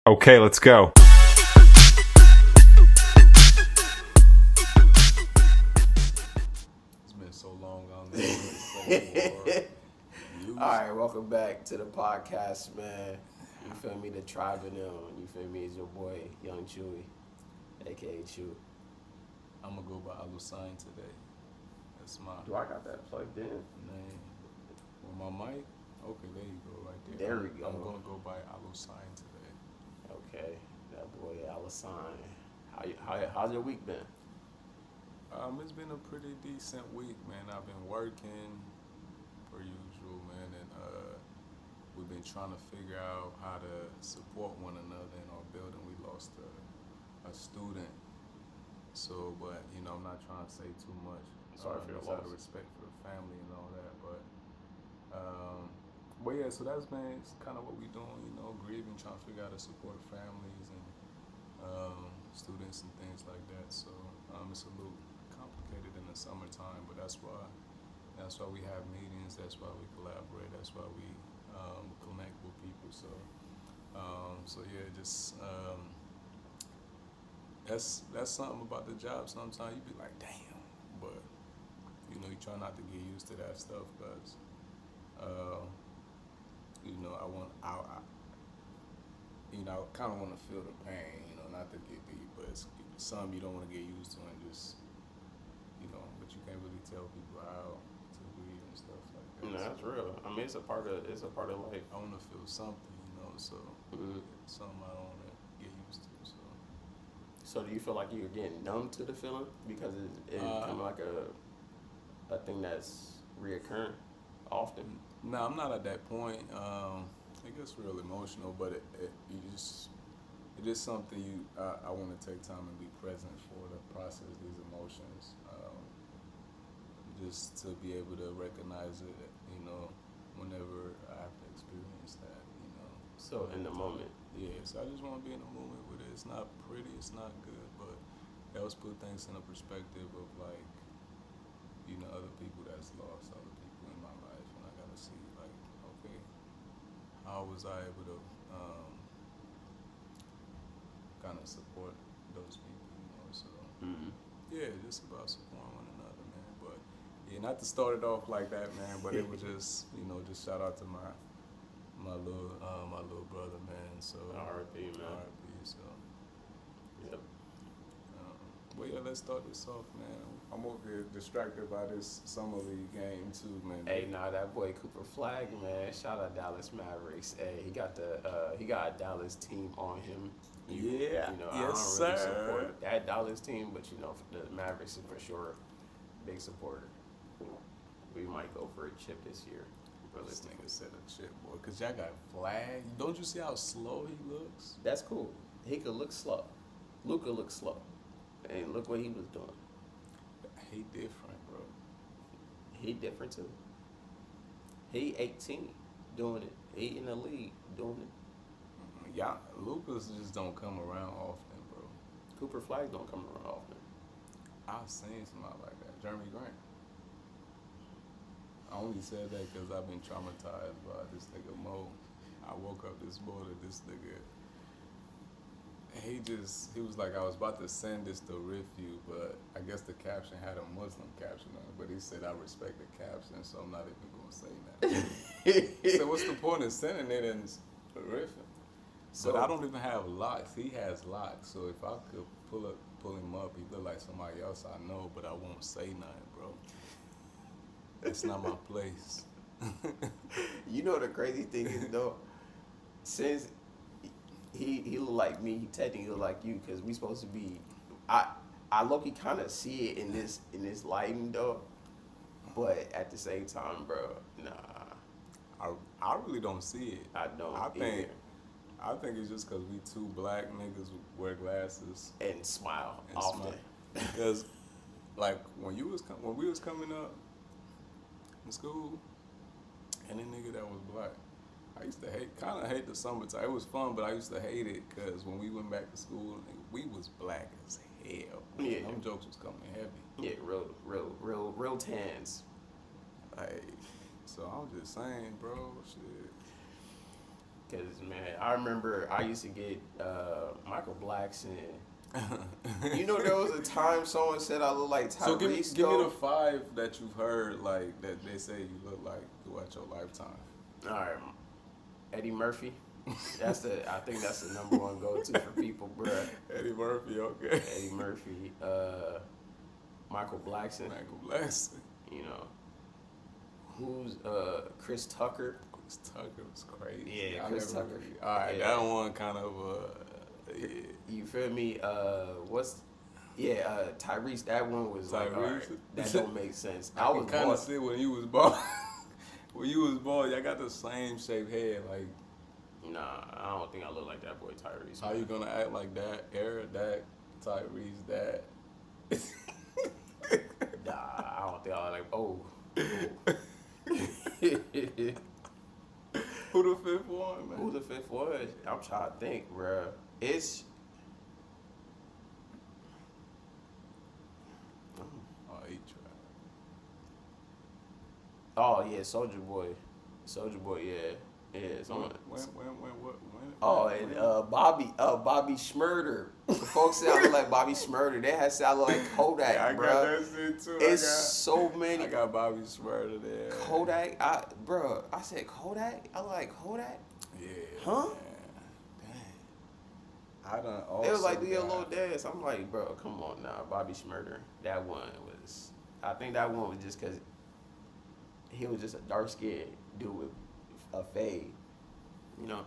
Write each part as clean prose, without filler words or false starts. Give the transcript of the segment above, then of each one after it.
Okay, let's go. It's been so long, I don't know what to say or use. Alright, welcome back to the podcast, man. You feel me? The tribe of them. You feel me? It's your boy, Young Chewie, aka Chew. I'm gonna go by Alusign today. That's my Do I got that plugged in? name. With my mic? Okay, there you go, right there. There we go. I'm gonna go by Alusign today. Okay, that boy, Alisan. How's your week been? It's been a pretty decent week, man. I've been working per usual, man, and we've been trying to figure out how to support one another in our building. We lost a student, so but I'm not trying to say too much. Sorry for your just out of loss. respect for the family and all that, but yeah, so that's been kind of what we doing, grieving, trying to figure out how to support families and students and things like that. So it's a little complicated in the summertime, but that's why we have meetings. That's why we collaborate. That's why we connect with people. So yeah, just that's something about the job. Sometimes you be like, damn, but you try not to get used to that stuff because I kind of want to feel the pain, not to get deep, but it's something you don't want to get used to and just, but you can't really tell people how to grieve and stuff like that. No, that's real. I mean, it's a part of life. I want to feel something, so it's something I don't want to get used to. So do you feel like you're getting numb to the feeling because it's kind of like a thing that's reoccurring often? No, I'm not at that point. It gets real emotional, but it is something I want to take time and be present for to process these emotions, just to be able to recognize it, whenever I have to experience that, So in the moment. Yeah, so I just want to be in the moment with it. It's not pretty, it's not good, but it helps put things in a perspective of like, other people that's lost, other people in my life, and I gotta see like, okay, how was I able to kind of support those people, so yeah, just about supporting one another, man. But yeah, not to start it off like that, man, but it was just, just shout out to my little brother, man. So R.I.P., man. R.I.P. So Yep. well, yeah, let's start this off, man. I'm over here distracted by this summer league game too, man. Hey, that boy Cooper Flag, man. Shout out Dallas Mavericks. Hey, he got a Dallas team on him. I don't really support that Dallas team, but the Mavericks is for sure big supporter. We might go for a chip this year. This nigga said a chip, boy, cause y'all got Flag. Don't you see how slow he looks? That's cool. He could look slow. Luka looks slow. And look what he was doing. He different, bro. He different too. He 18 doing it. He in the league doing it. Y'all, Lucas just don't come around often, bro. Cooper Flag don't come around often. I've seen somebody like that. Jeremy Grant. I only said that because I've been traumatized by this nigga Mo. I woke up this morning, this nigga, he was like, I was about to send this to Review, but I guess the caption had a Muslim caption on it, but he said, I respect the caption, so I'm not even going to say that. So what's the point of sending it in Review? But I don't even have locks. He has locks, so if I could pull him up, he look like somebody else I know, but I won't say nothing, bro. It's not my place. You know the crazy thing is though, since he look like me, he technically look like you, because we supposed to be. I low-key kind of see it in this lighting though, but at the same time, bro, nah. I really don't see it. I don't. I think it's just because we two black niggas wear glasses and smile and often. smile. Because like when we was coming up in school, and the nigga that was black, I used to kind of hate the summertime. It was fun, but I used to hate it because when we went back to school, we was black as hell. Yeah, them jokes was coming heavy. Yeah, real tans. Like, so I'm just saying, bro, shit. Cause man, I remember I used to get Michael Blackson. You know, there was a time someone said I look like Tyrese. So give me the 5 that you've heard like that they say you look like throughout your lifetime. All right, Eddie Murphy. I think that's the number one go-to for people, bruh. Eddie Murphy, okay. Eddie Murphy, Michael Blackson. Michael Blackson. You know, who's Chris Tucker? Chris Tucker was crazy. Yeah, Chris Tucker. All right, Yeah. that one kind of yeah. You feel me? Tyrese. That one was like, all right, that don't make sense. I was kind of see when you was bald. When you was bald, y'all got the same shaped head. Like, nah, I don't think I look like that boy Tyrese. How you gonna act like that? Eric, that Tyrese, that. Nah, I don't think I like. Oh. Who the 5th one, man? Who the 5th one? I'm trying to think, bruh. It's. Oh, he tried. Oh yeah, Soldier Boy, yeah. Someone. When? Oh, and Bobby Schmurder. The folks say I look like Bobby Schmurder. They had said I look like Kodak, I bro. got that shit too. It's so many. I got Bobby Schmurder there. Kodak, I said Kodak. I look like Kodak. Yeah. Huh? Dang. I done also. They was like, do your little dance. I'm like, bro, come on now, Bobby Schmurder. That one was. I think that one was just because he was just a dark skinned dude with a fade, you know.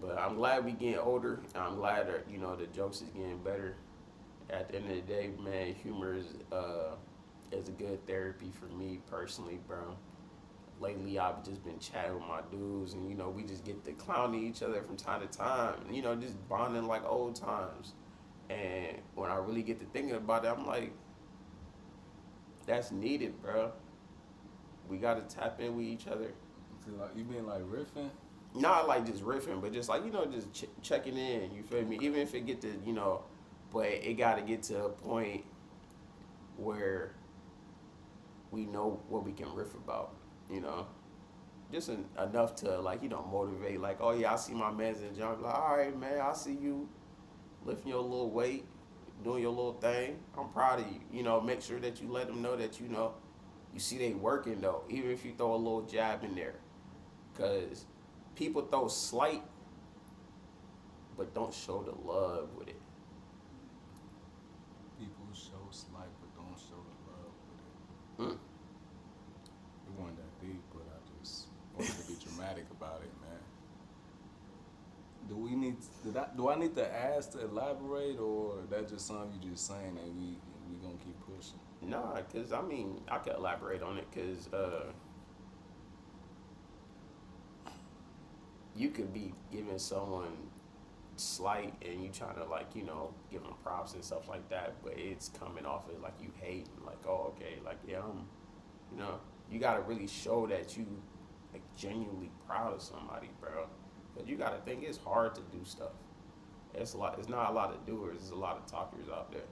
But I'm glad we getting older. I'm glad that, you know, the jokes is getting better. At the end of the day, man, humor is a good therapy for me personally, bro. Lately, I've just been chatting with my dudes, and, you know, we just get to clowning each other from time to time, you know, just bonding like old times. And when I really get to thinking about it, I'm like, that's needed, bro. We got to tap in with each other. So like, you mean like riffing? Not like just riffing, but just like, you know, just checking in, you feel me? Even if it get to, you know, but it got to get to a point where we know what we can riff about, you know? Just enough to, like, you know, motivate. Like, oh, yeah, I see my man's in the gym. Like, all right, man, I see you lifting your little weight, doing your little thing. I'm proud of you. You know, make sure that you let them know that, you know, you see they working, though, even if you throw a little jab in there. Because people throw slight, but don't show the love with it. People show slight, but don't show the love with it. It wasn't that deep, but I just wanted to be dramatic about it, man. Do I need to ask to elaborate, or that just something you just saying and we gonna keep pushing? Nah, because, I mean, I could elaborate on it, because you could be giving someone slight and you trying to, like, you know, give them props and stuff like that, but it's coming off as like you hating, like, oh, okay, like, yeah, you know, you got to really show that you, like, genuinely proud of somebody, bro. But you got to think it's hard to do stuff. It's not a lot of doers, there's a lot of talkers out there.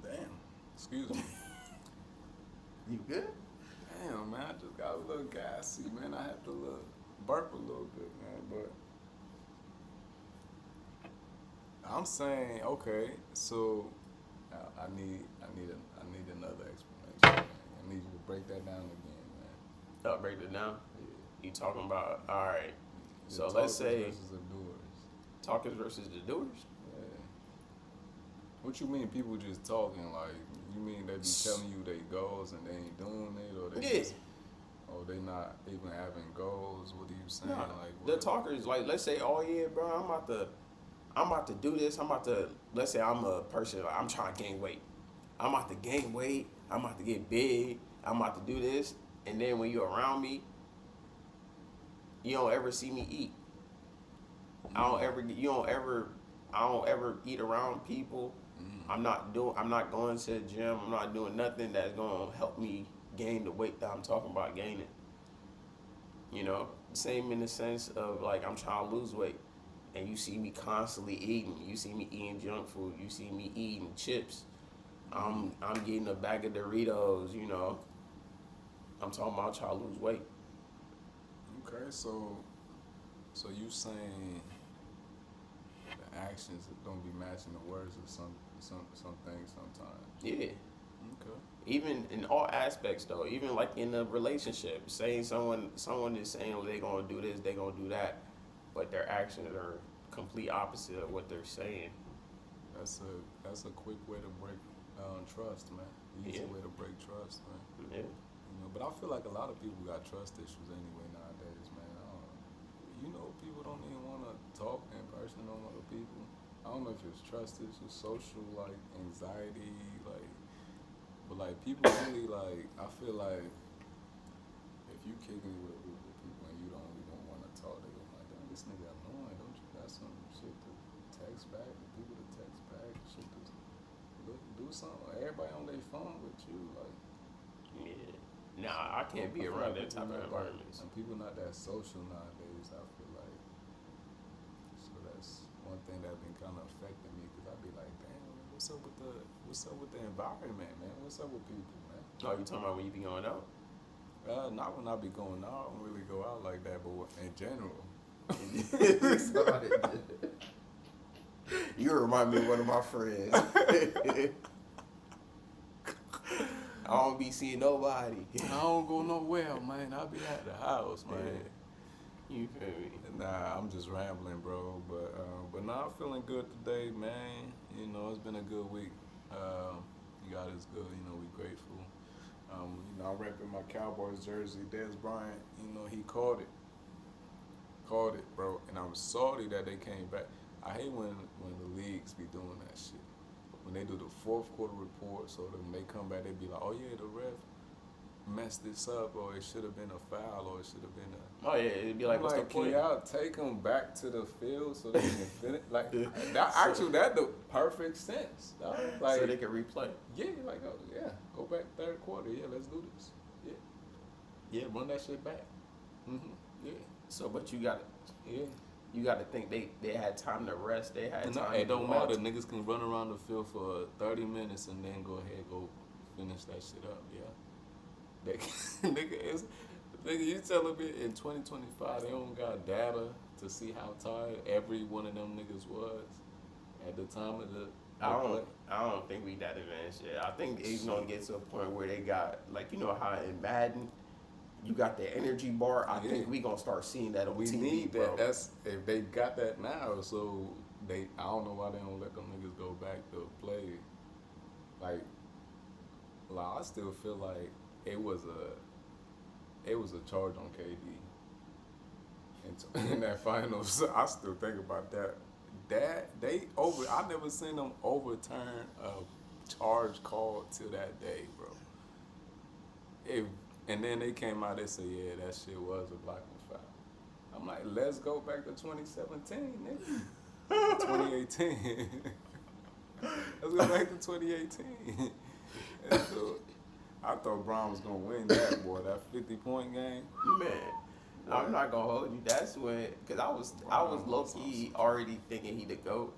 Damn. Excuse me. You good? Damn, man, I just got a little gassy, man. I had to burp a little bit, man. But I'm saying, okay, so I need another explanation, man. I need you to break that down again, man. Oh, break it down? Yeah. You talking about, all right. The So let's say talkers versus the doers. talkers versus the doers. Yeah. What you mean people just talking? Like, you mean they be telling you they goals and they ain't doing it, or they not even having goals? What are you saying? Nah, Like, the what? talkers, like, let's say, oh yeah, bro, I'm about to do this. Let's say I'm a person, like, I'm trying to gain weight. I'm about to gain weight. I'm about to get big. I'm about to do this. And then when you're around me, you don't ever see me eat. I don't ever eat around people. I'm not going to the gym. I'm not doing nothing that's going to help me gain the weight that I'm talking about gaining. You know, same in the sense of, like, I'm trying to lose weight, and you see me constantly eating. You see me eating junk food. You see me eating chips. I'm getting a bag of Doritos, you know. I'm talking about trying to lose weight. Okay, so you saying the actions don't be matching the words of some things sometimes. Yeah. Okay. Even in all aspects though, even like in a relationship, saying someone is saying they gonna do this, they gonna do that, but their actions are complete opposite of what they're saying. That's a quick way to break trust, man. Easy way to break trust, man. Yeah. You know, but I feel like a lot of people got trust issues anyway nowadays, man. People don't even want to talk in person on other people. I don't know if it's trust issues, social like anxiety, but like people really like. I feel like if you kicking it with people and you don't even want to talk, they go like, damn, this nigga annoying. Don't you got some shit to text back? People to text back, shit to do something. Everybody on their phone with you, like. Yeah. Nah, I can't be around that type of environments. And people not that social nowadays. I feel like so that's one thing that been kind of affecting me because I be like, damn, what's up with the environment, man? What's up with people, man? Oh, you talking about when you be going out? Not when I be going out. I don't really go out like that, but in general. You remind me of one of my friends. I don't be seeing nobody. I don't go nowhere, man. I be at the house, man. Yeah. You feel me? Nah, I'm just rambling, bro. But nah, I'm feeling good today, man. You know, it's been a good week. God is good. You know, we grateful. I'm repping my Cowboys jersey. Dez Bryant, he caught it, bro. And I'm sorry that they came back. I hate when the leagues be doing that shit. When they do the fourth quarter report, so that when they come back, they be like, oh yeah, the ref messed this up, or it should have been a foul, or it should have been a. Oh yeah, it'd be like, what's the point? Can y'all take them back to the field so they can finish? Like that. Actually, that the perfect sense. Dog. Like so they can replay. Yeah, like go back third quarter. Yeah, let's do this. Yeah, run that shit back. Yeah. So, but you got it. Yeah. You got to think they had time to rest. They had time. It don't matter. Niggas can run around the field for 30 minutes and then go finish that shit up. Yeah. Nigga, you telling me in 2025 they don't got data to see how tired every one of them niggas was at the time of the. I don't think we that advanced yet. I think it's gonna get to a point where they got how in Madden. You got the energy bar. I think we gonna start seeing that on TV. We need bro. that. That's if they got that now. So I don't know why they don't let them niggas go back to play. Like I still feel like it was a charge on KD in that finals. I still think about that. I never seen them overturn a charge call till that day, bro. And then they came out, they said, yeah, that shit was a blocking foul. I'm like, let's go back to 2017, nigga. 2018. Let's go back to 2018. And so I thought Brown was going to win that, boy, that 50-point game. Man, I'm not going to hold you. That's when, because I was low-key already thinking he the GOAT.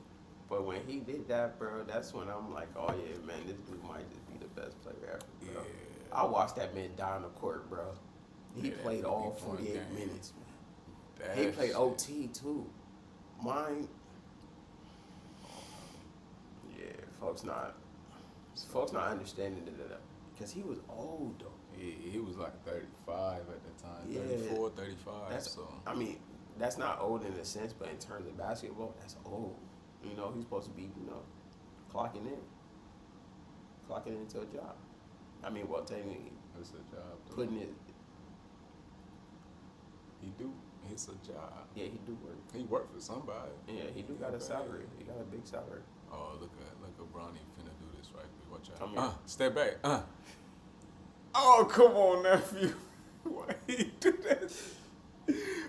But when he did that, bro, that's when I'm like, oh, yeah, man, this dude might just be the best player ever, bro. Yeah. I watched that man die on the court, bro. He played all 48 minutes, man. He played OT, too. Mine, yeah, folks not understanding that. Because he was old, though. Yeah, he was like 35 at the time. Yeah. 34, 35, I mean, that's not old in a sense, but in terms of basketball, that's old. He's supposed to be, clocking into a job. I mean, well, technically, it's a job. Though. Putting it. It's a job. Yeah, he do work. He work for somebody. Yeah, he got a salary. He got a big salary. Oh, look at Bronny finna do this right quick. Watch out. Come here. Step back. Oh, come on, nephew. Why he do that?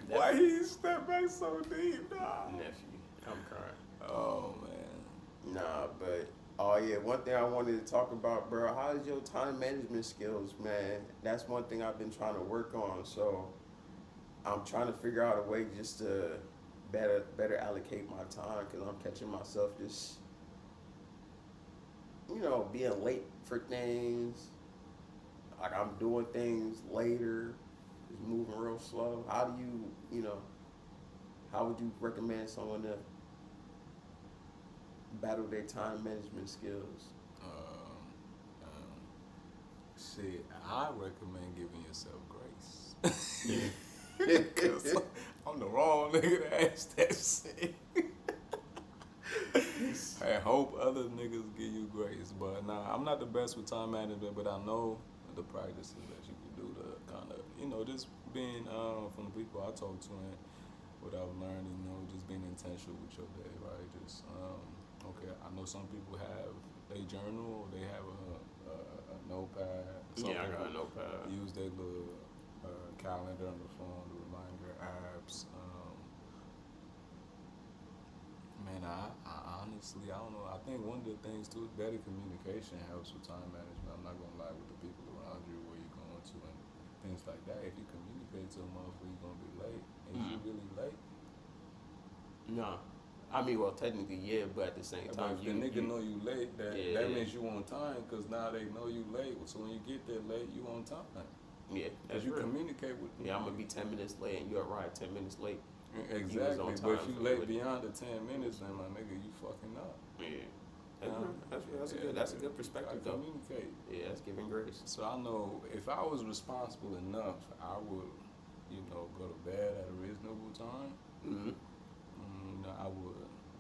Why he step back so deep, nah? Nephew, I'm crying. Oh man. Nah, but. Oh, yeah, one thing I wanted to talk about, bro, how's your time management skills, man? That's one thing I've been trying to work on, so I'm trying to figure out a way just to better allocate my time because I'm catching myself just, being late for things. like I'm doing things later, just moving real slow. How do you, how would you recommend someone to battle their time management skills? Shit, I recommend giving yourself grace. Cause I'm the wrong nigga to ask that shit. I hope other niggas give you grace, but nah, I'm not the best with time management, but I know the practices that you can do to kind of, just being from the people I talk to and what I've learned, just being intentional with your day, right? Just okay, I know some people have a journal, or they have a notepad. Some I got a people notepad. use their little calendar on the phone, the reminder apps. Man, I honestly, I don't know. I think one of the things too, better communication helps with time management. I'm not gonna lie, with the people around you, where you're going to, and things like that. If you communicate to a motherfucker, you're gonna be late. Is you really late? No. I mean, well, technically, yeah, but at the same time, But if the nigga know you late, that means you on time, because now they know you late. So when you get there late, you on time. Yeah, Because you communicate with them. Yeah, I'm going to be 10 minutes late, and you're right, 10 minutes late. Exactly, but if you late beyond the 10 minutes, then my nigga, you fucking up. Yeah. That's a good perspective, though. Communicate. Yeah, that's giving grace. So I know if I was responsible enough, I would, go to bed at a reasonable time. Mm-hmm.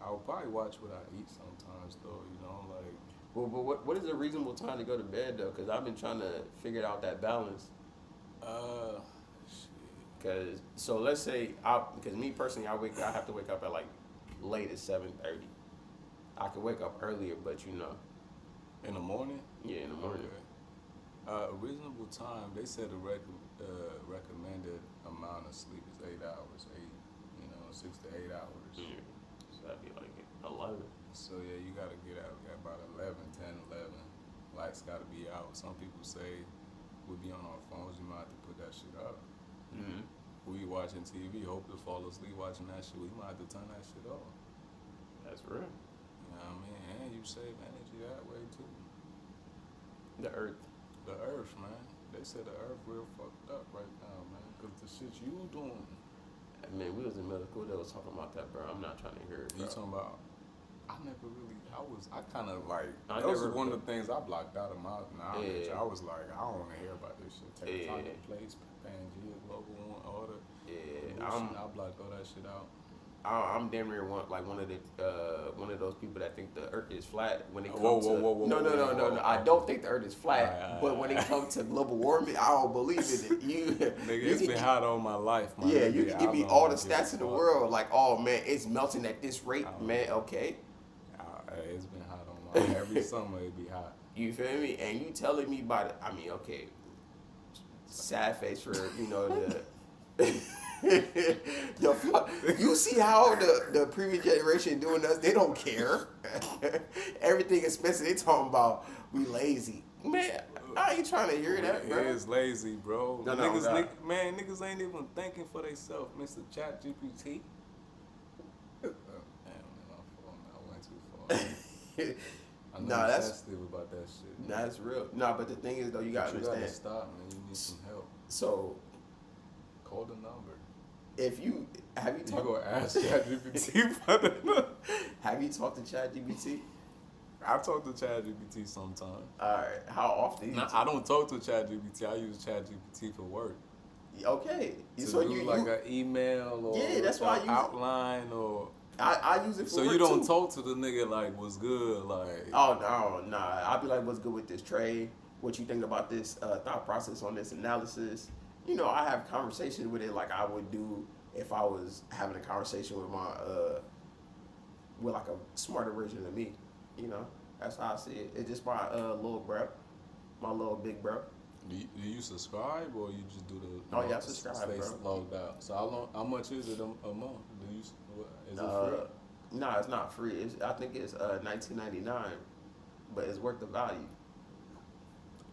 I would probably watch what I eat sometimes, though. Like. Well, but what is a reasonable time to go to bed, though? Because I've been trying to figure out that balance. Shit. So let's say because me personally, I have to wake up at like late at 7:30. I could wake up earlier, but In the morning? Yeah, in the morning. Okay. A reasonable time, they said the recommended amount of sleep is 8 hours, 6 to 8 hours. Yeah. So that'd be like 11. So yeah, you gotta get out at about 11, 10, 11. Lights gotta be out. Some people say we'll be on our phones, you might have to put that shit up. Mm-hmm. We watching TV, hope to fall asleep watching that shit, we might have to turn that shit off. That's real. You know what I mean? And you save energy that way too. The earth. The earth, man. They said the earth real fucked up right now, man. Cause the shit you doing. Man, we was in middle school that was talking about that, bro. I'm not trying to hear it, bro. You talking about? I kind of like, that was one of the things I blocked out of my knowledge. Yeah. I was like, I don't want to hear about this shit. Tectonic plates, Pangea, global order. Yeah, I blocked all that shit out. I'm damn near one of those people that think the earth is flat when it comes whoa. No. I don't think the earth is flat, but when it comes to global warming, I don't believe in it. Nigga, it's been hot all my life, man. Yeah, you can give me all the stats in the world, like, oh man, it's melting at this rate, man. Okay. It's been hot on my life. Every summer it be hot. You feel me? And you telling me about it? I mean, okay. Sad face for the. You see how the previous generation doing us? They don't care. Everything expensive. They talking about we lazy. Man, I ain't trying to hear that, bro. It is lazy, bro. No, niggas ain't even thinking for themselves. Mr. Chat GPT. Damn, I went too far. I'm that's sensitive about that shit. Nah, that's real. Nah, but the thing is though, you gotta understand. You gotta stop, man. You need some help. So, call the number. Have you talked? You gonna ask ChatGPT for the number? Have you talked to ChatGPT? I talk to ChatGPT sometimes. Alright, how often? I don't talk to ChatGPT. I use ChatGPT for work. Okay, so you like an email or that's why I use outline or. I use it for so work you don't too. talk to the nigga like what's good, like. Oh no, nah. I'll be like, what's good with this trade? What you think about this thought process on this analysis? I have conversations with it like I would do if I was having a conversation with my with like a smarter version of me. That's how I see it. It's just my little bro, my little big bro. Do you subscribe or you just do the? Oh yeah, I subscribe, stay bro. logged out. So how much is it a month? Is it free? No, it's not free. I think it's $19.99, but it's worth the value.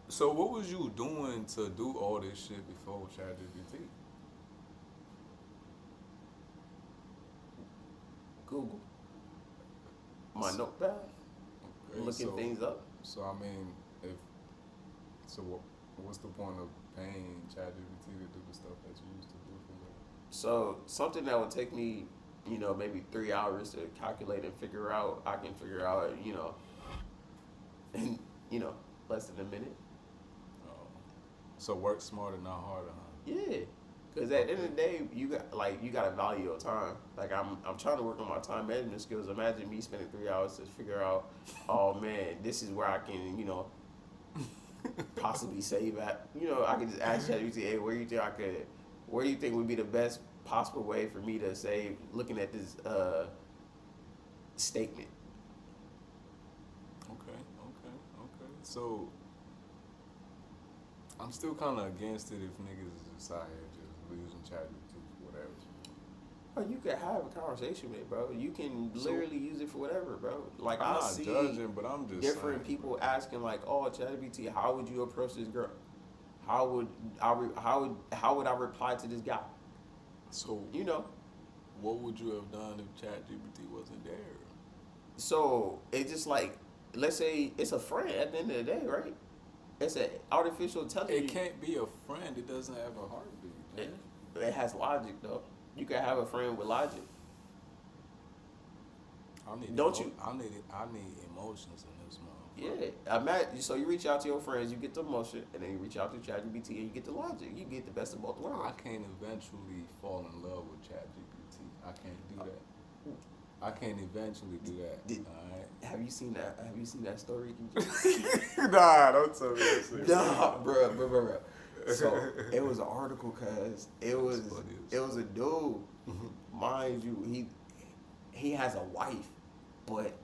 So what was you doing to do all this shit before ChatGPT? Google. My notepad. Okay, Looking things up. So I mean, what's the point of paying ChatGPT to do the stuff that you used to do for you? So something that would take me, maybe 3 hours to calculate and figure out, I can figure out, in, less than a minute. Oh. So work smarter, not harder, huh? Yeah. Because at the end of the day, you got to value your time. Like I'm trying to work on my time management skills. Imagine me spending 3 hours to figure out, oh man, this is where I can, possibly save at. I can just ask ChatGPT, hey, where do you think would be the best possible way for me to save? Looking at this statement. Okay. So I'm still kind of against it if niggas is just out here just using ChatGPT for whatever. Oh, you can have a conversation with it, bro. You can literally use it for whatever, bro. Like I'm I not see judging, but I'm just different saying, people asking, like, "Oh, ChatGPT, how would you approach this girl? How would how would I reply to this guy?" So what would you have done if ChatGPT wasn't there? So it's just like, let's say it's a friend at the end of the day, right? It's an artificial intelligence. It can't be a friend. It doesn't have a heartbeat, man. It has logic though. You can have a friend with logic. I need emotions in this motherfucker. Yeah, imagine. So you reach out to your friends, you get the emotion, and then you reach out to ChatGPT and you get the logic. You get the best of both worlds. I can't eventually fall in love with ChatGPT. I can't do that. I can't eventually do that. All right. Have you seen that? Have you seen that story? Nah, don't tell me that. Nah, bro. So it was an article, cause it was a dude. Mind you, he has a wife, but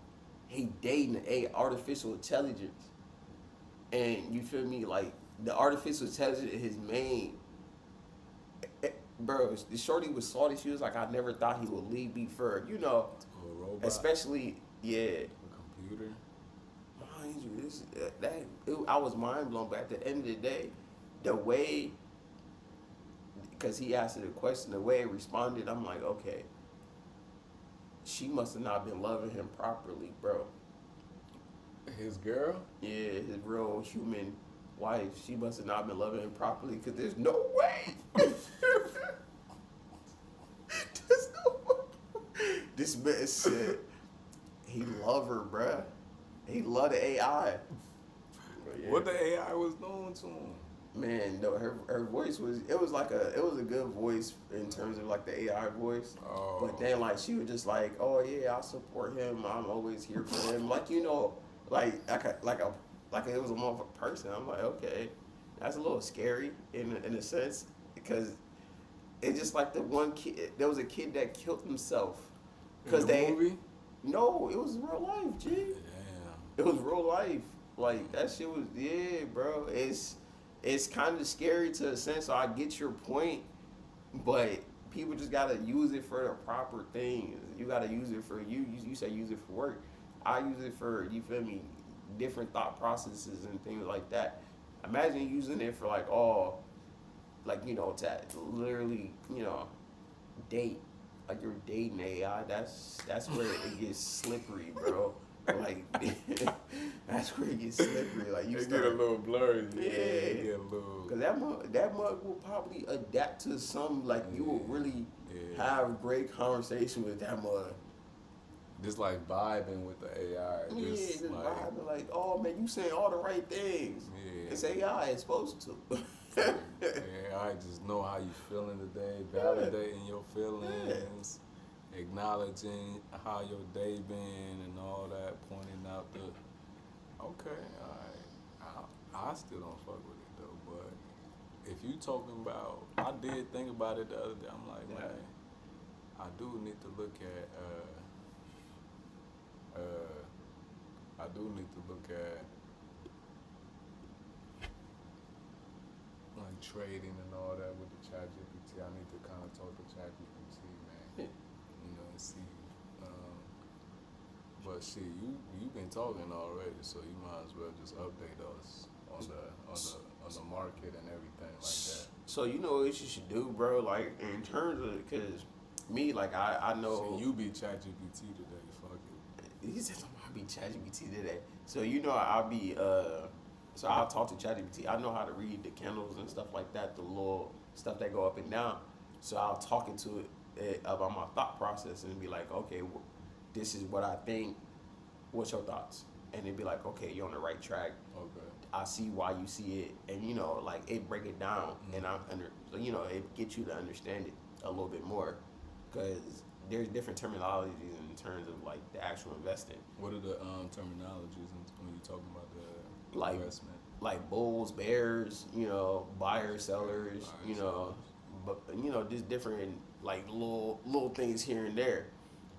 he dating a artificial intelligence, and you feel me? Like the artificial intelligence is his main. Bro, the shorty was salty. She was like, I never thought he would leave me for, A robot. especially, yeah. A computer. Mind you, I was mind blown. But at the end of the day, the way, because he asked the question, the way it responded, I'm like, okay, she must have not been loving him properly, bro. His girl? Yeah, his real human wife. She must have not been loving him properly, because there's no way. There's no way. This man said he love her, bruh. He love the AI. Yeah. What the AI was doing to him? Man, no, her voice was it was a good voice in terms of like the AI voice. Oh. But then like she was just like, oh yeah, I support him. I'm always here for him. Like it was a motherfucking person. I'm like, okay, that's a little scary in a sense, because it's just like the one kid. There was a kid that killed himself because movie. No, it was real life, G. Damn. It was real life. Like that shit was bro. It's kind of scary to a sense. So I get your point, but people just gotta use it for the proper things. You gotta use it for you say use it for work. I use it for, you feel me, different thought processes and things like that. Imagine using it for to literally, date. Like you're dating AI. That's where it gets slippery, bro. Like that's where it gets slippery. Like Get a little blurry. Yeah. Get a little. Cause that mug will probably adapt to some, like you will really have great conversation with that mug. Just like vibing with the AI. Just vibing like, oh man, you saying all the right things. Yeah. It's AI, it's supposed to. AI just know how you feeling today, validating your feelings, acknowledging how your day been and all that, pointing out the. Okay, alright. I still don't fuck with it though, but if you talking about, I did think about it the other day. I'm like, man, I do need to look at. Like trading and all that with the ChatGPT. I need to kind of talk to ChatGPT, man. And see. But shit, you've been talking already, so you might as well just update us on the market and everything like that. So you know what you should do, bro? Like in terms of, cause me, like I know. So you be ChatGPT today, fuck it. He said I'll be ChatGPT today. So I'll be So I'll talk to ChatGPT. I know how to read the candles and stuff like that, the little stuff that go up and down. So I'll talk into it about my thought process and be like, okay, this is what I think. What's your thoughts? And it'd be like, okay, you're on the right track. Okay. I see why you see it, and like it break it down, and it gets you to understand it a little bit more, because there's different terminologies in terms of like the actual investing. What are the terminologies when you're talking about the Like investment? like bulls, bears, buyers, sellers, but just different like little things here and there.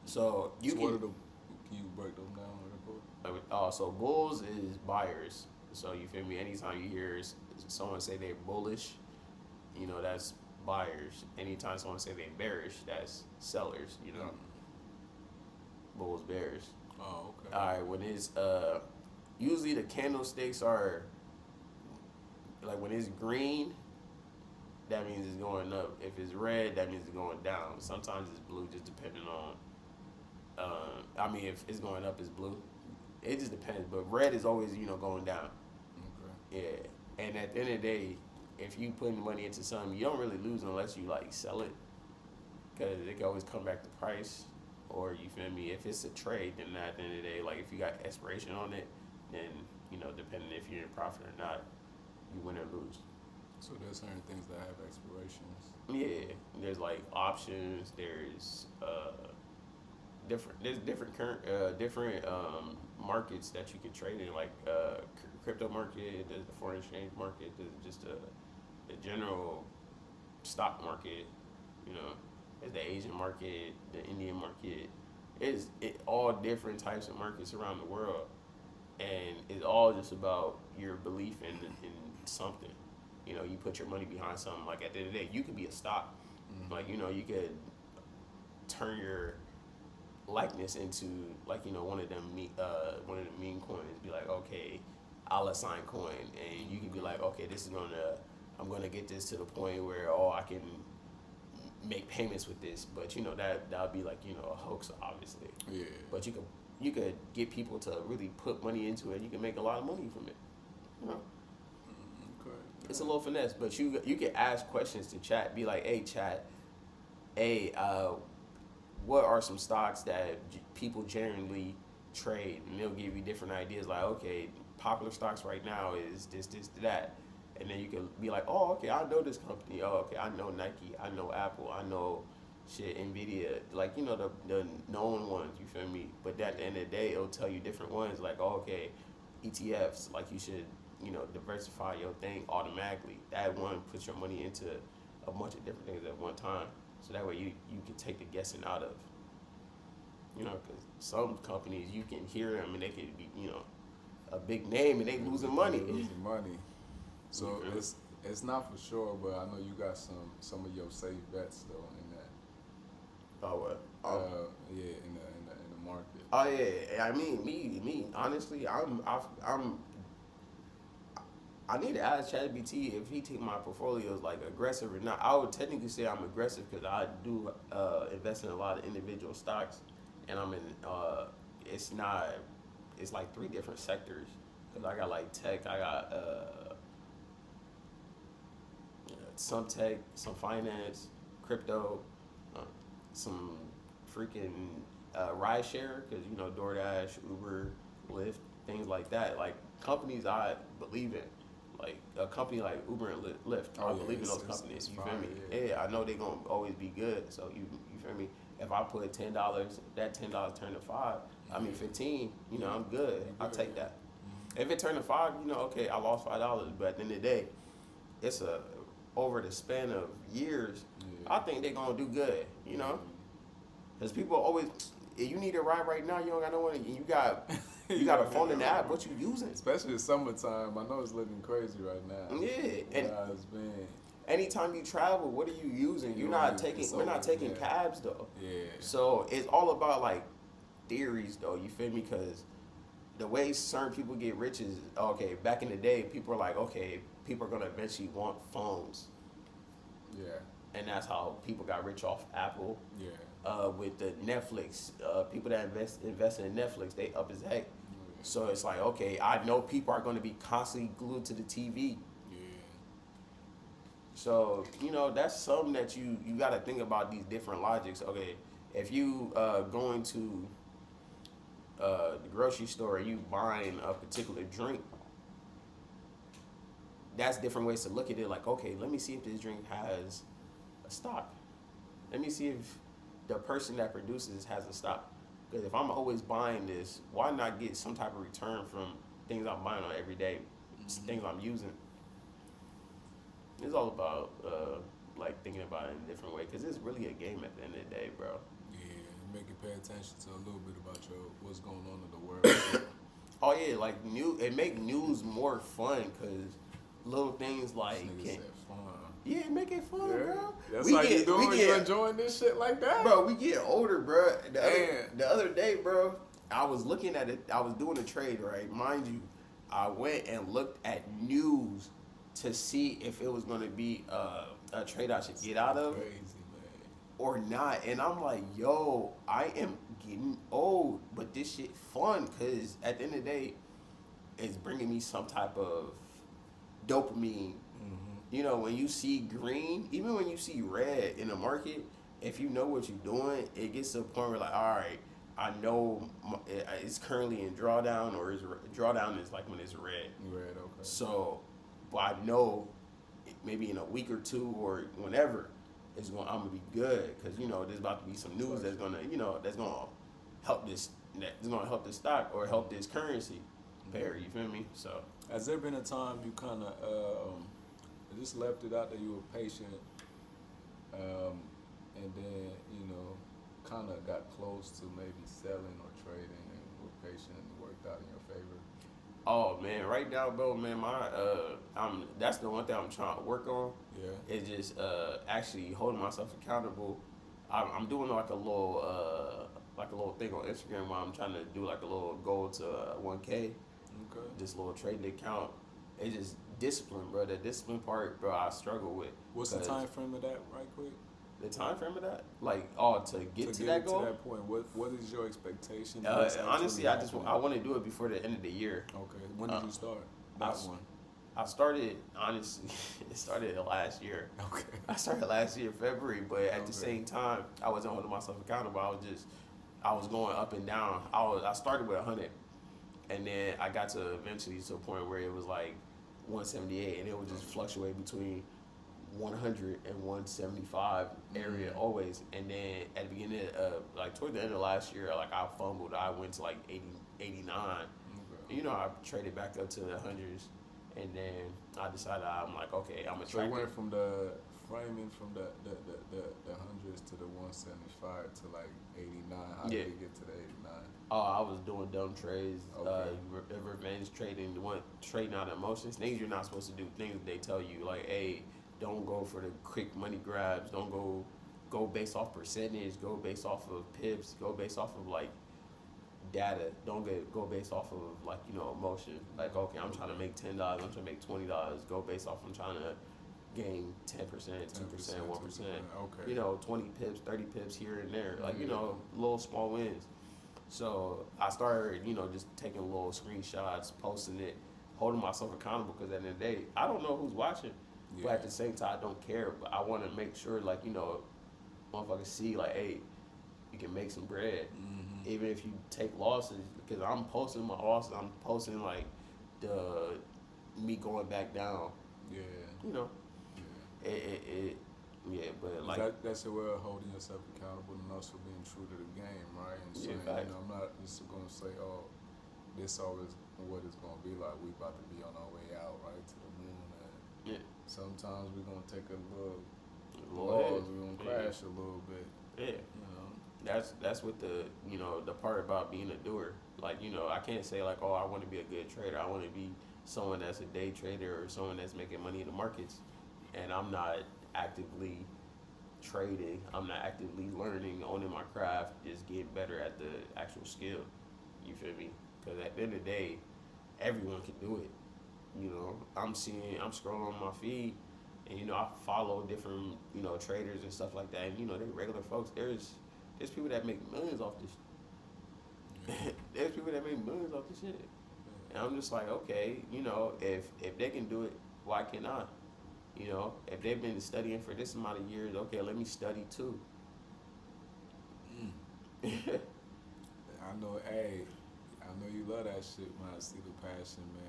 So you What are can. can you break them down real quick? So bulls is buyers. So you feel me? Anytime you hear someone say they're bullish, that's buyers. Anytime someone say they're bearish, that's sellers. Bulls, bears. Oh, okay. All right. When it's usually the candlesticks are like when it's green, that means it's going up. If it's red, that means it's going down. Sometimes it's blue, just depending on. If it's going up, it's blue. It just depends. But red is always going down. Okay. Yeah. And at the end of the day, if you putting money into something, you don't really lose unless you like sell it, because it can always come back to price. Or you feel me? If it's a trade, then at the end of the day, like if you got expiration on it, then depending if you're in profit or not, you win or lose. So there's certain things that have expirations. Yeah, there's like options. There's different markets that you can trade in, like crypto market. There's the foreign exchange market. There's just a general stock market. There's the Asian market, the Indian market. It's all different types of markets around the world, and it's all just about your belief in something. You put your money behind something. Like at the end of the day, you could be a stock. Mm-hmm. Like you could turn your likeness into like one of them meme coins. Be like, okay, $sign coin, and you can be like, okay, I'm gonna get this to the point where I can make payments with this. But that'll be like a hoax, obviously. Yeah. But you could get people to really put money into it, and you can make a lot of money from it. Okay. It's a little finesse, but you can ask questions to chat. Be like, hey, chat, what are some stocks that people generally trade? And they'll give you different ideas. Like, okay, popular stocks right now is this, that. And then you can be like, oh, okay, I know this company. Oh, okay, I know Nike. I know Apple. I know Nvidia. Like, the known ones, you feel me? But at the end of the day, it'll tell you different ones. Like, oh, okay, ETFs, like you should diversify your thing automatically. That one puts your money into a bunch of different things at one time. So that way you can take the guessing out of, because some companies you can hear them and they could be, a big name and they losing money. Losing money. So it's not for sure, but I know you got some of your safe bets though in that. Oh what? Yeah, in the market. Oh yeah. I mean, me honestly, I need to ask ChatGPT if he think my portfolio is like aggressive or not. I would technically say I'm aggressive because I do invest in a lot of individual stocks, and I'm in. It's like 3 different sectors. Cause I got like tech, I got some tech, some finance, crypto, some freaking ride share. Cause DoorDash, Uber, Lyft, things like that. Like companies I believe in. Like a company like Uber and Lyft, I believe in those companies. You feel me? Yeah, I know they're gonna always be good. So you feel me? If I put $10, that $10 turn to 5. I mean 15. I'm good. I'll take that. If it turned to 5, okay, I lost $5. But at the end of the day, it's over the span of years. Yeah. I think they're gonna do good. Because people always, if you need a ride right now, you don't got no one. You got. You got a phone in the app. What you using? Especially in summertime. I know it's looking crazy right now. Yeah, and it's been. Anytime you travel, what are you using? We're not taking cabs though. Yeah. So it's all about like theories though. You feel me? Because the way certain people get rich is okay. Back in the day, people are like, okay, people are gonna eventually want phones. Yeah. And that's how people got rich off Apple. Yeah. With the Netflix, people that invest in Netflix, they up as heck. So it's like, okay, I know people are going to be constantly glued to the TV. Yeah. So, that's something that you got to think about, these different logics. Okay, if you going to the grocery store and you buying a particular drink, that's different ways to look at it. Like, okay, let me see if this drink has a stock. Let me see if the person that produces has a stock. Because if I'm always buying this, why not get some type of return from things I'm buying on every day, things I'm using? It's all about like thinking about it in a different way, because it's really a game at the end of the day, bro. Yeah, make you pay attention to a little bit about what's going on in the world. Oh yeah, like it make news more fun, because little things like This nigga said fun. yeah, make it fun, bro. That's how you doing. You enjoying this shit like that, bro? We get older, bro. The other day, bro, I was looking at it. I was doing a trade, right? Mind you, I went and looked at news to see if it was going to be a trade I should get out of. Crazy, man. Or not. And I'm like, yo, I am getting old, but this shit fun, because at the end of the day, it's bringing me some type of dopamine. When you see green, even when you see red in the market, if you know what you're doing, it gets to a point where, like, all right, I know it's currently in drawdown, or drawdown is like when it's red. Red, okay. So, but I know maybe in a week or two or whenever, I'm gonna be good, because there's about to be some news that's gonna help this. That's gonna help this stock or help this currency pair. You feel me? So, has there been a time you kind of just left it out that you were patient, and then kind of got close to maybe selling or trading, and were patient and it worked out in your favor? Oh man, right now, bro, man, that's the one thing I'm trying to work on. Yeah. Is just actually holding myself accountable. I'm doing like a little thing on Instagram where I'm trying to do like a little goal to 1K. Okay. This little trading account. It's just discipline, bro. The discipline part, bro, I struggle with. What's the time frame of that, right quick? The time frame of that, like, to get to that goal. To that point, what is your expectation? Honestly, I want to do it before the end of the year. Okay. When did you start that one? I started, honestly, it started last year. Okay. I started last year, February, but at the same time, I wasn't holding myself accountable. I was going up and down. I started with 100, and then I got to eventually to a point where it was like 178, and it would just fluctuate between 100 and 175 area always. And then at the beginning like toward the end of last year, like, I fumbled. I went to like 80, 89. Okay. I traded back up to the hundreds, and then I decided, I'm like, okay, I'm gonna try. So it went from the framing from the hundreds to the 175 to like 89. How did you get to the 89? Oh, I was doing dumb trades, okay. Revenge trading, trading out of emotions, things you're not supposed to do, things they tell you, like, hey, don't go for the quick money grabs, don't go based off percentage, go based off of pips, go based off of like data, don't go based off of like emotion. Like, okay, I'm trying to make $10, I'm trying to make $20, go based off, I'm trying to gain 10%, 2%, 1%, okay. 20 pips, 30 pips here and there, like little small wins. So I started, just taking little screenshots, posting it, holding myself accountable, because at the end of the day, I don't know who's watching. Yeah. But at the same time, I don't care. But I want to make sure, like, motherfuckers see, like, hey, you can make some bread. Mm-hmm. Even if you take losses. Because I'm posting my losses. I'm posting, like, me going back down. Yeah. Yeah. But, like. That's a way of holding yourself accountable and also being true to the game, right? And saying, I'm not just going to say, oh, this always what it's going to be like. We about to be on our way out, right, to the moon. And sometimes we're going to take a little loss. We're going to crash a little bit. Yeah. That's what the part about being a doer. Like, I can't say, like, oh, I want to be a good trader. I want to be someone that's a day trader or someone that's making money in the markets. And I'm not actively trading. I'm not actively learning, owning my craft, just getting better at the actual skill. You feel me? Because at the end of the day, everyone can do it. I'm scrolling on my feed, and I follow different traders and stuff like that. And they're regular folks. There's people that make millions off this. There's people that make millions off this shit. And I'm just like, okay, if they can do it, why can't I? If they've been studying for this amount of years, okay, let me study too. I know, hey, I know you love that shit, man. I see the passion, man.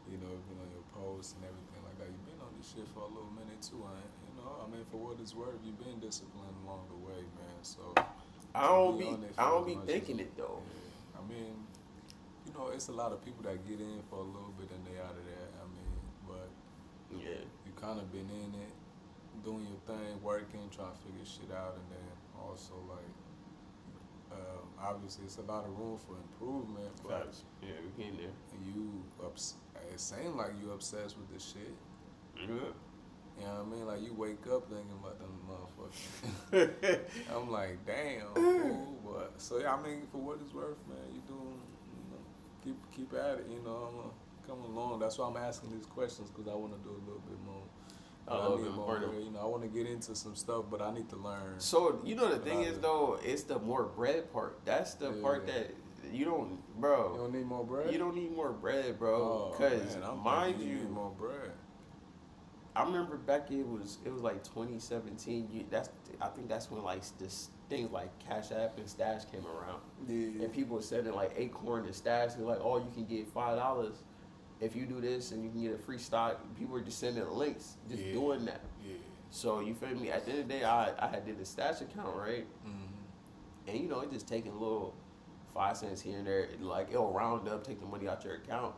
Been on your posts and everything like that. You've been on this shit for a little minute too, I mean, for what it's worth, you've been disciplined along the way, man. So I to don't be be on it I for don't as be much thinking as, it though. yeah. I mean, it's a lot of people that get in for a little bit and they out of there. I mean, but Yeah. you kind of been in it, doing your thing, working, trying to figure shit out, and then also like, obviously it's a lot of room for improvement. But Facts. Yeah, we getting there. it seems like you obsessed with this shit. Yeah. You know what I mean? Like you wake up thinking about them motherfuckers. I'm like, damn, fool. But so yeah, I mean, for what it's worth, man, you doing, keep at it. I'm gonna come along. That's why I'm asking these questions because I want to do a little bit more. I need more. I want to get into some stuff, but I need to learn. So the thing is though, it's the more bread part. That's the part that you don't, bro. You don't need more bread. You don't need more bread, bro. Because mind you, need more bread. I remember back it was like 2017. I think that's when like this things like Cash App and Stash came around. Yeah. And people were sending like Acorn and Stash. They're like, oh, you can get $5 if you do this, and you can get a free stock. People were just sending links, just doing that. Yeah. So you feel me? At the end of the day, I had did a Stash account, right? Mm-hmm. And it just taking a little 5 cents here and there. Like it'll round up, take the money out your account.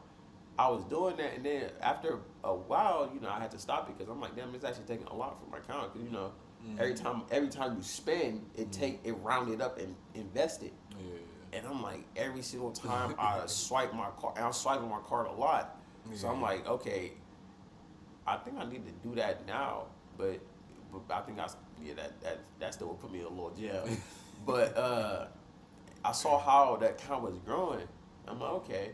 I was doing that, and then after a while, I had to stop it because I'm like, damn, it's actually taking a lot from my account. Because every time you spend, it rounded up and invest it. Yeah. And I'm like, every single time I swipe my card, and I'm swiping my card a lot. Yeah. So I'm like, okay, I think I need to do that now. But I think that still would put me in a little jail. But I saw how that account was growing. I'm like, okay.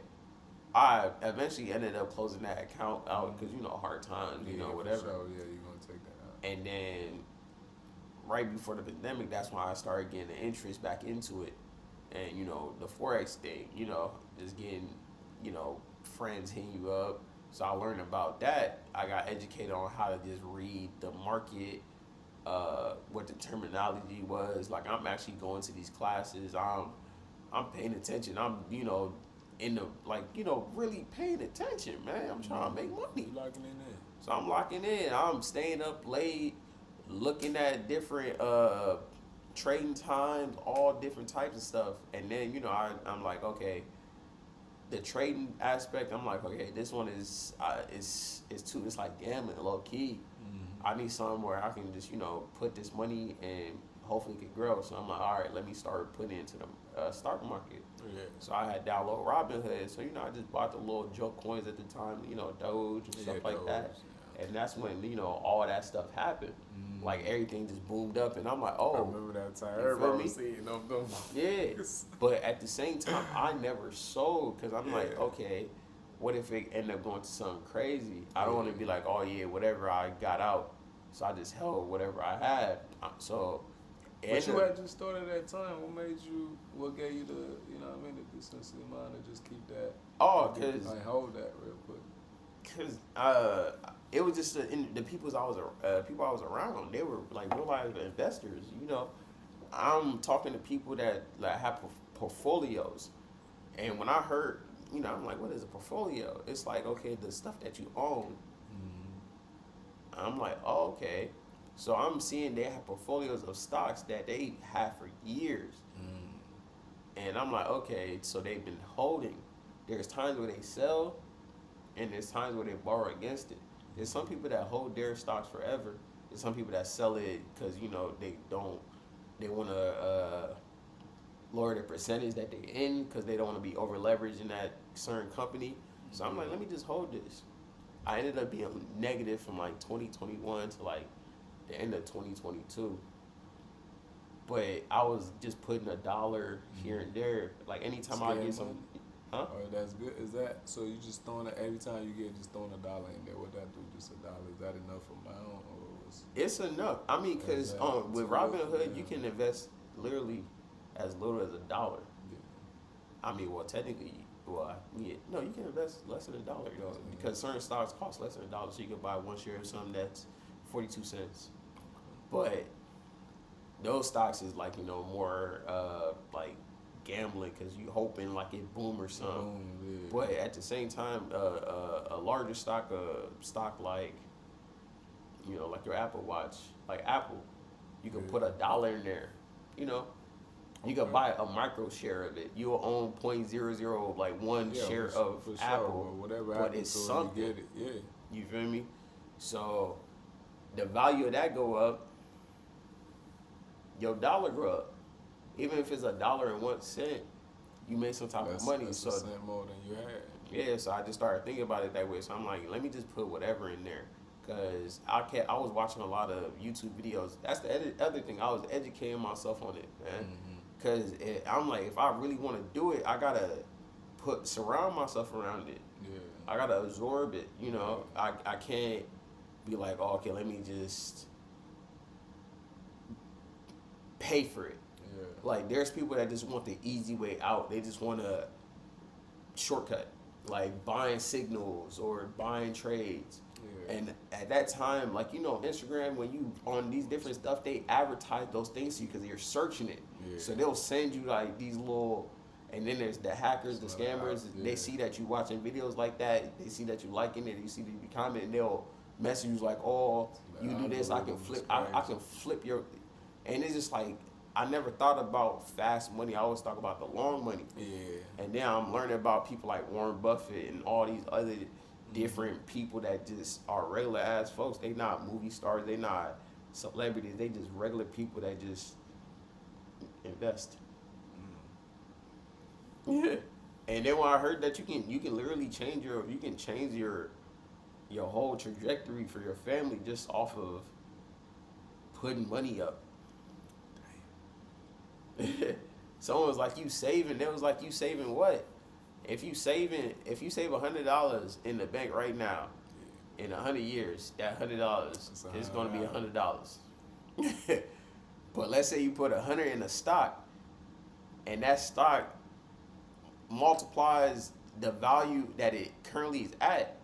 I eventually ended up closing that account out because hard times, whatever. For sure. Yeah, you're gonna take that out. And then right before the pandemic, that's when I started getting the interest back into it, and the forex thing, just getting, friends hitting you up. So I learned about that. I got educated on how to just read the market, what the terminology was. Like I'm actually going to these classes. I'm paying attention. I'm really paying attention, man. I'm trying to make money. You locking in. So I'm locking in. I'm staying up late, looking at different trading times, all different types of stuff. And then I'm like, okay, the trading aspect. I'm like, okay, this one is too. It's like gambling, low key. Mm-hmm. I need something where I can just put this money and hopefully it could grow. So I'm like, all right, let me start putting it into the stock market. Yeah. So I had download Robinhood. So I just bought the little joke coins at the time, Doge and stuff like Doge, that. Yeah. And that's when all that stuff happened. Mm. Like everything just boomed up, and I'm like, oh. I remember that time. Everybody was seeing them. Yeah. But at the same time, I never sold because I'm like, okay, what if it ended up going to something crazy? I don't want to be like, oh yeah, whatever I got out. So I just held whatever I had. So. But you had just started at that time. What gave you the decency of mind to just keep that? Oh, because hold that real quick. Because it was just the people I was around. They were like real life investors. I'm talking to people that like have portfolios, and when I heard, I'm like, what is a portfolio? It's like, okay, the stuff that you own. Mm-hmm. I'm like, oh, okay. So I'm seeing they have portfolios of stocks that they have for years. And I'm like, okay, so they've been holding. There's times where they sell, and there's times where they borrow against it. There's some people that hold their stocks forever. There's some people that sell it because, they want to lower the percentage that they're in because they don't want to be over leveraged in that certain company. So I'm like, let me just hold this. I ended up being negative from like 2021 to like the end of 2022, but I was just putting $1 here and there. Like anytime I get some, Oh, that's good. Is that so? You just throwing it every time you get just throwing $1 in there? What that do? Just $1? Is that enough amount, or was it's enough? I mean, because with Robinhood you can invest literally as little as $1. Yeah. I mean, well, technically Well, yeah, no, you can invest less than $1 though, because certain stocks cost less than $1, so you can buy one share of something that's 42 cents. But those stocks is like more like gambling because you hoping like it boom or something. Yeah. But at the same time, a larger stock like like your Apple Watch, like Apple, you can put $1 in there. You can buy a micro share of it. You'll own 0.00 like one share of for Apple, sure. Whatever but happens it's to it, something. you get it. Yeah. You feel me? So the value of that go up, your dollar grow up. Even if it's $1.01, you make some type of money. That's so a cent more than you had. yeah, so I just started thinking about it that way. So I'm like, let me just put whatever in there. Cause I was watching a lot of YouTube videos. That's the other thing. I was educating myself on it, man. Cause I'm like, if I really want to do it, I gotta surround myself around it. Yeah. I gotta absorb it. I can't be like, oh, okay, let me just pay for it. Yeah. Like, there's people that just want the easy way out. They just want a shortcut, like buying signals or buying trades. Yeah. And at that time, like, Instagram, when you on these different stuff, they advertise those things to you because you're searching it. Yeah. So they'll send you like these little, and then there's the hackers, the scammers. They see that you watching videos like that. They see that you liking it. You see that you comment. They'll message you like, oh, you do this, I can flip. I can flip your. And it's just like, I never thought about fast money. I always talk about the long money. Yeah. And then I'm learning about people like Warren Buffett and all these other different people that just are regular ass folks. They not movie stars. They not celebrities. They just regular people that just invest. Yeah. And then when I heard that you can literally change your whole trajectory for your family just off of putting money up. Someone was like, you saving. They was like, you saving what? If you save $100 in the bank right now, in 100 years, that $100 is going to be $100. But let's say you put 100 in a stock, and that stock multiplies the value that it currently is at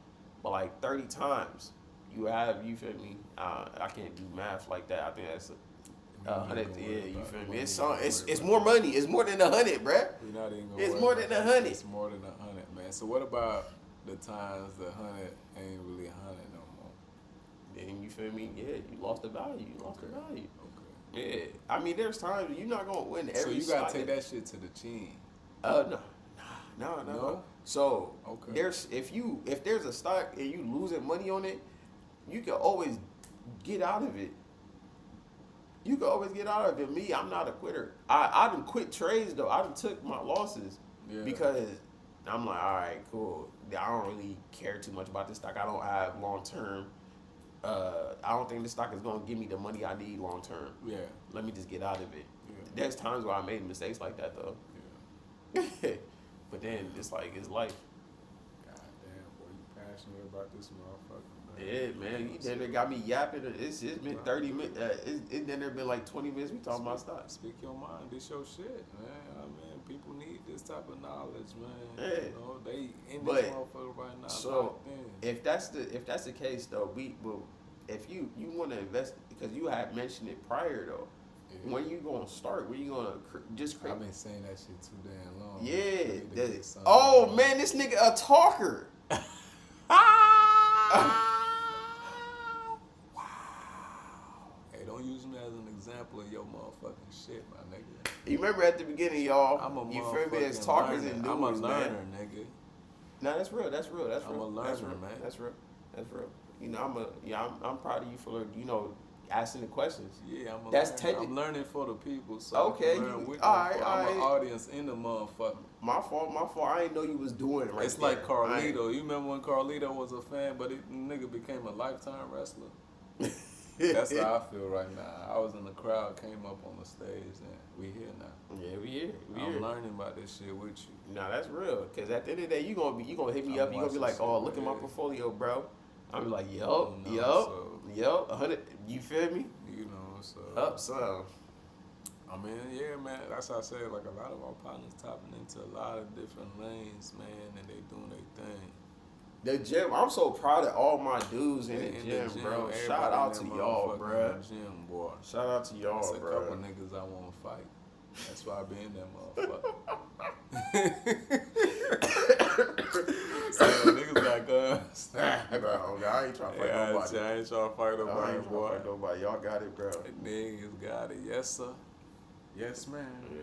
by like 30 times. You feel me? I can't do math like that. I think that's 100. Yeah, you feel me? It's more money. It's more than 100, bruh. It's more than 100. It's more than 100, man. So what about the times the 100 ain't really 100 no more? Then you feel me? Yeah, you lost the value. You lost the value. Okay. Yeah, I mean, there's times you're not gonna win every. So you gotta take that shit to the chin. No. So if there's a stock and you losing money on it, you can always get out of it. Me, I'm not a quitter. I done quit trades though. I done took my losses because I'm like, all right, cool. I don't really care too much about this stock. I don't have long term. I don't think this stock is gonna give me the money I need long term. Yeah. Let me just get out of it. Yeah. There's times where I made mistakes like that though. Yeah. But then it's like it's life. God damn, boy, you passionate about this motherfucker. Yeah, man, you then got me yapping. It's been 30 minutes. It then been like 20 minutes. We talking about stuff. Speak your mind. This your shit, man. I mean, people need this type of knowledge, man. Yeah. They in this motherfucker right now. So if that's the case though, if you want to invest, because you had mentioned it prior though. Yeah. When you gonna start? When you gonna just create? I've been saying that shit too damn long. Yeah. Oh man, this nigga a talker. Don't use me as an example of your motherfucking shit, my nigga. You remember at the beginning, y'all? You feel me? As talkers and doers, I'm a learner, man. Nigga. No, that's real. I'm a learner, man. That's real. I'm proud of you for asking the questions. Yeah, I'm learning for the people. So okay, I'm an audience in the motherfucker. My fault. I didn't know you was doing it right. It's like Carlito. You remember when Carlito was a fan, but nigga became a lifetime wrestler. That's how I feel right now. I was in the crowd, came up on the stage, and we here now. Yeah, we here. I'm learning about this shit with you. Nah, that's real. Cause at the end of the day, you gonna hit me up. You gonna be like, oh, look at my portfolio, bro. I'm like, yup, 100. You feel me? So up some. I mean, yeah, man. That's how I said. Like a lot of our partners tapping into a lot of different lanes, man, and they doing their thing. The gym, I'm so proud of all my dudes in the gym, bro. everybody Shout out in to that y'all, motherfucking bro. Gym, boy. Shout out to y'all, That's a bro. couple niggas I want to fight. That's why I be in that motherfucker. So niggas got guns. Bro, I ain't trying to fight nobody. I ain't trying to fight I nobody, ain't trying boy. to fight nobody. Y'all got it, bro. Niggas got it. Yes, sir. Yes, man. Yeah.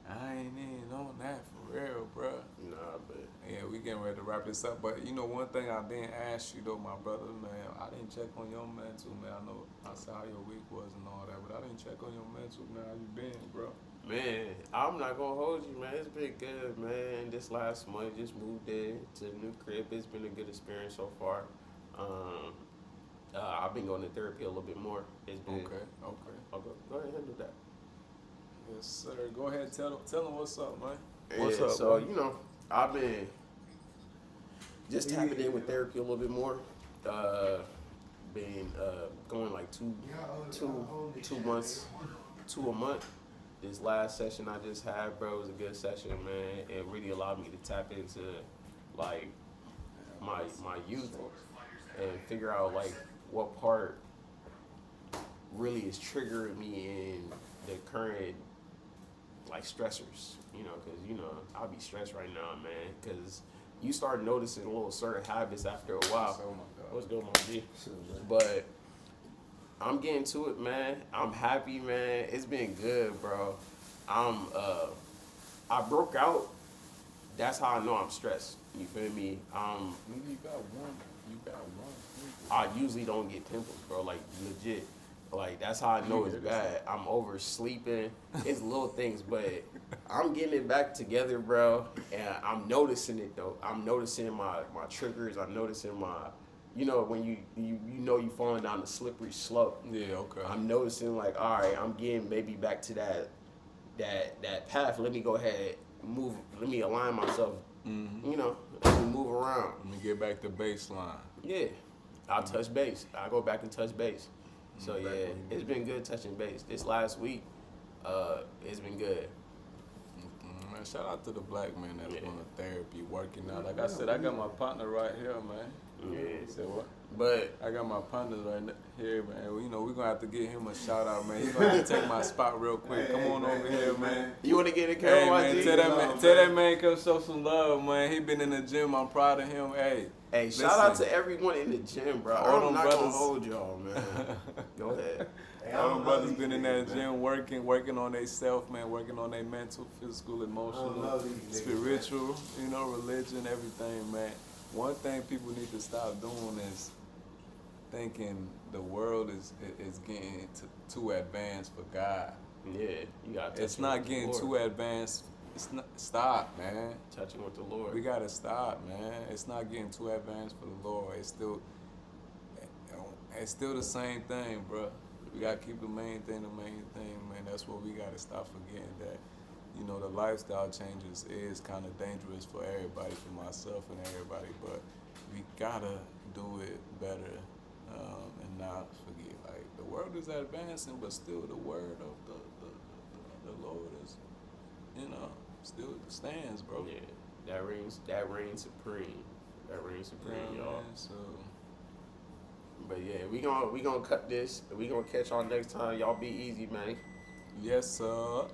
I ain't in on that for real, bro. Nah, but Yeah, we getting ready to wrap this up. But you know, one thing I didn't ask you though, my brother, man, I didn't check on your mental, man. I know I saw how your week was and all that, but I didn't check on your mental, man. How you been, bro? man, I'm not gonna hold you, man. It's been good, man. This last month, just moved in to the new crib. It's been a good experience so far. I've been going to therapy a little bit more. It's been Okay. I'll go ahead and handle that. Yes, sir. Go ahead, tell them what's up, man. Yeah, so you know, I've been just tapping in with therapy a little bit more. Been going like two months, 2 a month. This last session I just had, bro, was a good session, man. It really allowed me to tap into like my youth and figure out like what part really is triggering me in the current like stressors, you know, because you know I'll be stressed right now, man, because you start noticing little certain habits after a while. Oh my God. What's going on, G? But I'm getting to it, man. I'm happy, man. It's been good, bro. I broke out. That's how I know I'm stressed. You feel me? Nigga, you got one. I usually don't get pimples, bro. Like legit. Like that's how I know it's bad. I'm oversleeping. It's little things, but I'm getting it back together, bro. And I'm noticing it though. I'm noticing my triggers. I'm noticing my, you know, when you know you falling down the slippery slope. Yeah, okay. I'm noticing like, all right, I'm getting maybe back to that path. Let me go ahead, move. Let me align myself. Mm-hmm. You know, let me move around. Let me get back to baseline. Yeah, I'll touch base. I go back and touch base. So yeah, it's been good touching base. This last week, it's been good. Man, shout out to the black man that's going to therapy, working out. Like I said, I got my partner right here, man. Yeah. Say what? But I got my partner right here, man. You know, we're going to have to give him a shout out, man. He's going to have to take my spot real quick. Come on over here, man. you want to get a Hey, camera, man, tell that man come show some love, man. He been in the gym. I'm proud of him. Hey, shout out to everyone in the gym, bro. All I'm them not going to brothers. hold y'all, man. Go ahead. All them brothers been in that gym working on their self, man, working on their mental, physical, emotional, spiritual, you know, religion, everything, man. One thing people need to stop doing is thinking the world is getting too advanced for God. Yeah, you got to It's not getting too advanced. It's not. Stop, man. touching with the Lord. We gotta stop, man. It's not getting too advanced for the Lord. It's still the same thing, bro. We gotta keep the main thing, man. That's what we gotta stop forgetting, that, you know, the lifestyle changes is kind of dangerous for everybody, for myself and everybody, but we gotta do it better, and not forget. Like, the world is advancing, but still the word of the Lord is, you know, still stands, bro. Yeah, that reigns supreme. That reigns supreme, Yeah, y'all. man, so But yeah, we gonna cut this. We gonna catch y'all next time. Y'all be easy, man. yes, sir.